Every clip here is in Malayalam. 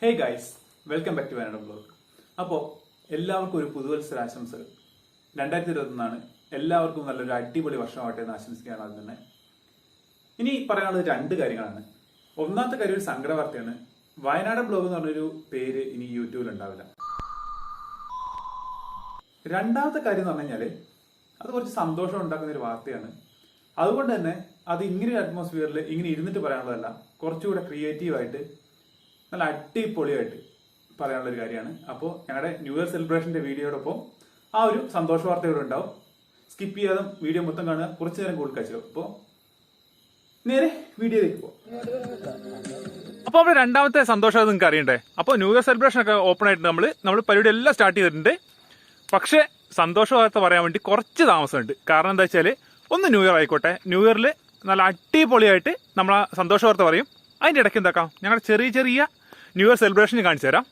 Hey guys, welcome back to Wayanadan blog. അപ്പോൾ എല്ലാവർക്കും ഒരു പുതുവത്സരാശംസകൾ. 2021 എല്ലാവർക്കും നല്ലൊരു അടിപൊളി വർഷമാവട്ടെ എന്ന് ആശംസിക്കുകയാണ്. അത് തന്നെ ഇനി പറയാനുള്ളത് 2 കാര്യങ്ങളാണ്. ഒന്നാമത്തെ കാര്യം ഒരു സങ്കട വാർത്തയാണ്. വയനാടൻ ബ്ലോഗ് എന്ന് പറഞ്ഞൊരു പേര് ഇനി യൂട്യൂബിൽ ഉണ്ടാവില്ല. രണ്ടാമത്തെ കാര്യം എന്ന് പറഞ്ഞു കഴിഞ്ഞാൽ അത് കുറച്ച് സന്തോഷം ഉണ്ടാക്കുന്ന ഒരു വാർത്തയാണ്. അതുകൊണ്ട് തന്നെ അത് ഇങ്ങനെ ഒരു അറ്റ്മോസ്ഫിയറിൽ ഇങ്ങനെ ഇരുന്നിട്ട് പറയാനുള്ളതല്ല, കുറച്ചുകൂടെ ക്രിയേറ്റീവായിട്ട് നല്ല അടിപൊളിയായിട്ട് പറയാനുള്ളൊരു കാര്യമാണ്. അപ്പോൾ ഞങ്ങളുടെ ന്യൂ ഇയർ സെലിബ്രേഷന്റെ വീഡിയോടൊപ്പം ആ ഒരു സന്തോഷ വാർത്ത ഇവിടെ ഉണ്ടാവും. സ്കിപ്പ് ചെയ്യാതെ വീഡിയോ മൊത്തം കാണുക, കുറച്ചു നേരം കൂടുതൽ കഴിച്ചു. അപ്പോൾ നേരെ വീഡിയോയിലേക്ക് പോകാം. അപ്പോൾ അവിടെ രണ്ടാമത്തെ സന്തോഷം നിങ്ങൾക്ക് അറിയണ്ടേ. അപ്പോൾ ന്യൂ ഇയർ സെലിബ്രേഷൻ ഒക്കെ ഓപ്പൺ ആയിട്ട് നമ്മൾ പരിപാടി എല്ലാം സ്റ്റാർട്ട് ചെയ്തിട്ടുണ്ട്. പക്ഷേ സന്തോഷ വാർത്ത പറയാൻ വേണ്ടി കുറച്ച് താമസമുണ്ട്. കാരണം എന്താ വെച്ചാൽ ഒന്ന് ന്യൂ ഇയർ ആയിക്കോട്ടെ, ന്യൂ ഇയറിൽ നല്ല അടിപൊളിയായിട്ട് നമ്മൾ ആ സന്തോഷ വാർത്ത പറയും. അതിൻ്റെ ഇടയ്ക്ക് എന്താക്കാം, ഞങ്ങളുടെ ചെറിയ ചെറിയ ന്യൂ ഇയർ സെലിബ്രേഷൻ കാണിച്ചു തരാം.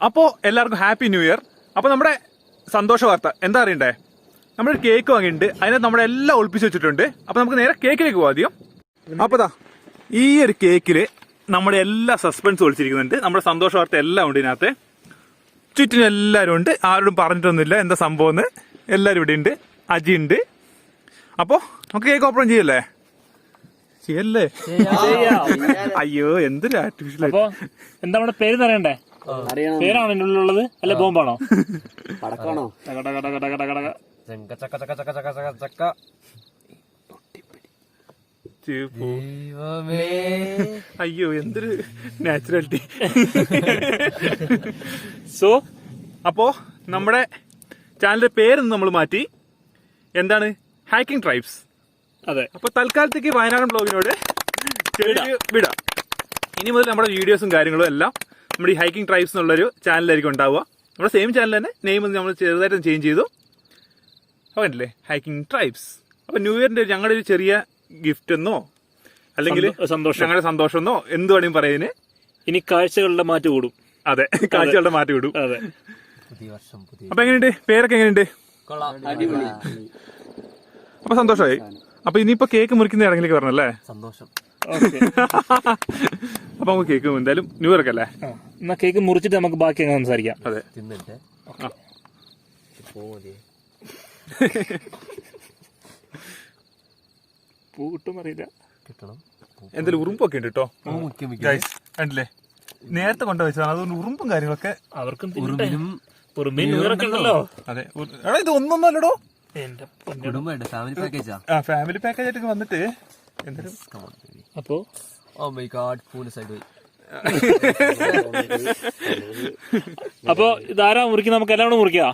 അപ്പോൾ എല്ലാവർക്കും ഹാപ്പി ന്യൂ ഇയർ. അപ്പോൾ നമ്മുടെ സന്തോഷ വാർത്ത എന്താ അറിയണ്ടേ, നമ്മളൊരു കേക്ക് വാങ്ങിയിട്ടുണ്ട്. അതിനകത്ത് നമ്മുടെ എല്ലാം ഒളിപ്പിച്ച് വെച്ചിട്ടുണ്ട്. അപ്പോൾ നമുക്ക് നേരെ കേക്കിലേക്ക് പോകാം ആദ്യം. അപ്പോൾ ഈ ഒരു കേക്കിൽ നമ്മുടെ എല്ലാ സസ്പെൻസ് ഒളിച്ചിരിക്കുന്നുണ്ട്. നമ്മുടെ സന്തോഷ വാർത്ത എല്ലാം ഉണ്ട് ഇതിനകത്ത്. ചുറ്റിനും എല്ലാവരും ഉണ്ട്, ആരോടും പറഞ്ഞിട്ടൊന്നുമില്ല എന്താ സംഭവം എന്ന്. എല്ലാവരും ഇവിടെ ഉണ്ട്, അജി ഉണ്ട്. അപ്പോൾ നമുക്ക് കേക്ക് ഓപ്പൺ ചെയ്യല്ലേ? ചെയ്യല്ലേ? അയ്യോ എന്തൊരു ആർട്ടിഫിഷ്യൽ. എന്താ നമ്മുടെ പേര് അറിയണ്ടേ? പേരാണോ എൻ്റെ ഉള്ളിലുള്ളത് അല്ലെ ബോംബാണോ? അയ്യോ എന്തൊരു നാച്ചുറാലിറ്റി. സോ അപ്പോ നമ്മുടെ ചാനലിന്റെ പേരൊന്നും നമ്മൾ മാറ്റി. എന്താണ്? Hiking tribes. അതെ. അപ്പൊ തൽക്കാലത്തേക്ക് വയനാടൻ ബ്ലോഗിനോട് വിടാം. ഇനി മുതൽ നമ്മുടെ വീഡിയോസും കാര്യങ്ങളും എല്ലാം നമ്മുടെ ഈ ഹൈക്കിംഗ് ട്രൈബ്സ് എന്നുള്ളൊരു ചാനലായിരിക്കും ഉണ്ടാവുക. നമ്മുടെ സെയിം ചാനൽ തന്നെ നെയിം നമ്മൾ ചെറുതായിട്ട് ചേഞ്ച് ചെയ്തു. അവനല്ലേ ഹൈക്കിംഗ് ട്രൈബ്സ്. അപ്പൊ ന്യൂ ഇയറിന്റെ ഞങ്ങളുടെ ഒരു ചെറിയ ഗിഫ്റ്റ് എന്നോ അല്ലെങ്കിൽ ഞങ്ങളുടെ സന്തോഷം എന്നോ എന്ത് വേണമെങ്കിലും പറയുന്നതിന് ഇനി കാഴ്ചകളുടെ മാറ്റം കൂടും. അതെ, കാഴ്ചകളുടെ മാറ്റം കൂടും. അതെ. അപ്പൊ എങ്ങനെയുണ്ട്? പേരൊക്കെ എങ്ങനെയുണ്ട്? അപ്പൊ സന്തോഷമായി. അപ്പൊ ഇനിയിപ്പോ കേക്ക് മുറിക്കുന്ന ഇറങ്ങിലേക്ക് പറഞ്ഞല്ലേ? സന്തോഷം. അപ്പൊ നമുക്ക് കേക്ക് എന്തായാലും ന്യൂ ഇയർ അല്ലേ? എന്നാ കേക്ക് മുറിച്ചിട്ട് നമുക്ക് ബാക്കി അങ്ങ് സംസാരിക്കാം. അതെ. പൂ കിട്ടും അറിയില്ല, കിട്ടണം. എന്തായാലും ഉറുമ്പൊക്കെ ഉണ്ട് കേട്ടോ. കണ്ടില്ലേ, നേരത്തെ കൊണ്ടുവച്ചാണ്. അതുകൊണ്ട് ഉറുമ്പും കാര്യങ്ങളൊക്കെ അവർക്കും ഉണ്ടല്ലോ. അതെ. എടാ ഇത് ഒന്നൊന്നല്ലടോ, ഫാമിലി പാക്കേജ് ആയിട്ട് വന്നിട്ട് അപ്പോ അപ്പൊ ഇതാരാ മുറിക്കും? നമുക്ക് എല്ലാം കൂടെ മുറിക്കാം.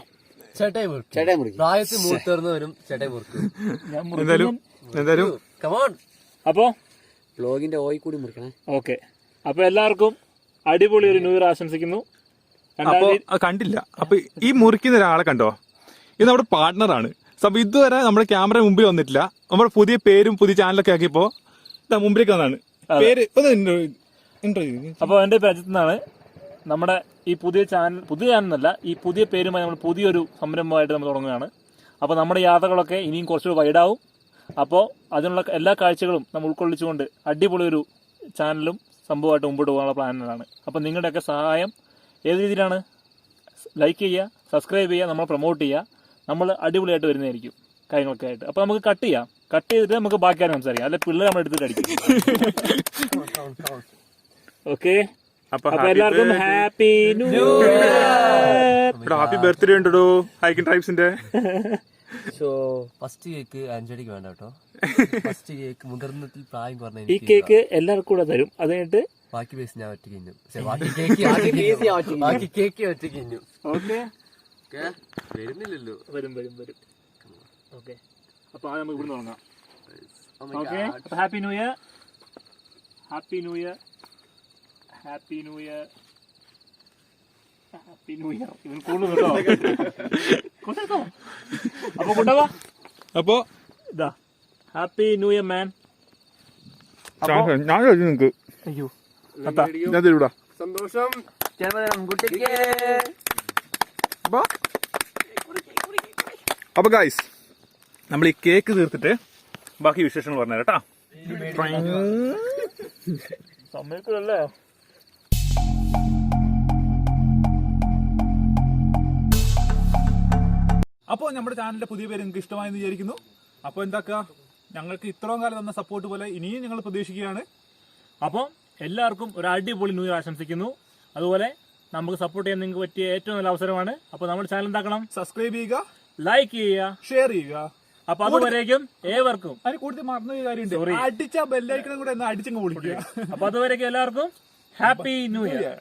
അപ്പൊ ബ്ലോഗിന്റെ ഓയി കൂടി മുറിക്കണേ. ഓക്കെ. അപ്പൊ എല്ലാവർക്കും അടിപൊളി ഒരു ന്യൂ ഇയർ ആശംസിക്കുന്നു. അപ്പൊ കണ്ടില്ല, അപ്പൊ ഈ മുറിക്കുന്ന ഒരാളെ കണ്ടോ? ഇത് നമ്മുടെ പാർട്ട്ണറാണ്. അപ്പൊ ഇതുവരെ നമ്മുടെ ക്യാമറ മുമ്പിൽ വന്നിട്ടില്ല. നമ്മുടെ പുതിയ പേരും പുതിയ ചാനലൊക്കെ ആക്കിയപ്പോ മുമ്പിലേക്ക് വന്നതാണ്. പേര് അപ്പൊ എന്റെ അജിത്ത് എന്നാണ്. നമ്മുടെ ഈ പുതിയ ചാനൽ ഈ പുതിയ പേരുമായി നമ്മൾ പുതിയൊരു സംരംഭമായിട്ട് നമ്മൾ തുടങ്ങുകയാണ്. അപ്പോൾ നമ്മുടെ യാത്രകളൊക്കെ ഇനിയും കുറച്ചുകൂടി വൈഡാവും. അപ്പോൾ അതിനുള്ള എല്ലാ കാഴ്ചകളും നമ്മൾ ഉൾക്കൊള്ളിച്ചുകൊണ്ട് അടിപൊളി ഒരു ചാനലും സംഭവമായിട്ട് മുമ്പോട്ട് പോകാനുള്ള പ്ലാനിലാണ്. അപ്പോൾ നിങ്ങളുടെയൊക്കെ സഹായം ഏത് രീതിയിലാണ്? ലൈക്ക് ചെയ്യുക, സബ്സ്ക്രൈബ് ചെയ്യുക, നമ്മൾ പ്രൊമോട്ട് ചെയ്യുക. നമ്മൾ അടിപൊളിയായിട്ട് വരുന്നതായിരിക്കും കാര്യങ്ങളൊക്കെ ആയിട്ട്. അപ്പോൾ നമുക്ക് കട്ട് ചെയ്തിട്ട് നമുക്ക് ബാക്കി കാര്യം സംസാരിക്കാം. അല്ലെ പിള്ളേർ നമ്മൾ എടുത്തിട്ട് അടിക്കും. ഓക്കെ. അപ്പൊ എല്ലാവർക്കും happy new year. Happy birthday ഉണ്ടോ ഹൈക്കിംഗ് ട്രൈബ്സിന്റെ? ഫസ്റ്റ് കേക്ക് അഞ്ചടിക്ക് വേണ്ട കേട്ടോ. ഫസ്റ്റ് കേക്ക് മുതിർന്നത്തിൽ പ്രായം കുറഞ്ഞ ഈ കേക്ക് എല്ലാവർക്കും കൂടെ തരും. അത് കഴിഞ്ഞിട്ട് ബാക്കി പൈസ ഞാൻ ഒറ്റ കഴിഞ്ഞു. ബാക്കി കേക്ക് ഒറ്റ കഴിഞ്ഞു. ഓക്കെ. വരുന്നില്ലല്ലോ. വരും. ഓക്കെ. അപ്പൊ അത് നമുക്ക് ഇവിടുന്ന് തുടങ്ങാം. Okay. Happy new year. Happy new year. Happy new year. ഇവൻ കൂടുതൽ കേട്ടോ. അപ്പൊ കൊണ്ടുപോവാ. അപ്പോ ഇതാ ഹാപ്പി ന്യൂ ഇയർ മാൻ. ഞാൻ നിങ്ങക്ക് അയ്യോ ഞാൻ തരൂടാ. സന്തോഷം. അപ്പൊ ഗൈസ് നമ്മൾ ഈ കേക്ക് തീർത്തിട്ട് ബാക്കി വിശേഷങ്ങൾ പറഞ്ഞുതരാം കേട്ടാ. സമയത്തല്ലേ. അപ്പോൾ നമ്മുടെ ചാനലിന്റെ പുതിയ പേര് നിങ്ങൾക്ക് ഇഷ്ടമായെന്ന് വിചാരിക്കുന്നു. അപ്പോൾ എന്താക്കുക, ഞങ്ങൾക്ക് ഇത്രയും കാലം തന്ന സപ്പോർട്ട് പോലെ ഇനിയും ഞങ്ങൾ പ്രതീക്ഷിക്കുകയാണ്. അപ്പം എല്ലാവർക്കും ഒരു അടിപൊളി ന്യൂ ഇയർ ആശംസിക്കുന്നു. അതുപോലെ നമുക്ക് സപ്പോർട്ട് ചെയ്യാൻ നിങ്ങൾക്ക് പറ്റിയ ഏറ്റവും നല്ല അവസരമാണ്. അപ്പോൾ നമ്മുടെ ചാനൽ എന്താക്കണം? സബ്സ്ക്രൈബ് ചെയ്യുക, ലൈക്ക് ചെയ്യുക, ഷെയർ ചെയ്യുക. അപ്പൊ അതുവരേക്കും ഏവർക്കും അതിന് കൂടുതൽ മറന്നൊരു കാര്യമുണ്ട്, അടിച്ച ബെല്ലൈക്കണും കൂടെ ഒന്ന് അടിച്ചങ്ങ് വിളിക്കുക. അപ്പൊ അതുവരേക്കും എല്ലാവർക്കും ഹാപ്പി ന്യൂ ഇയർ.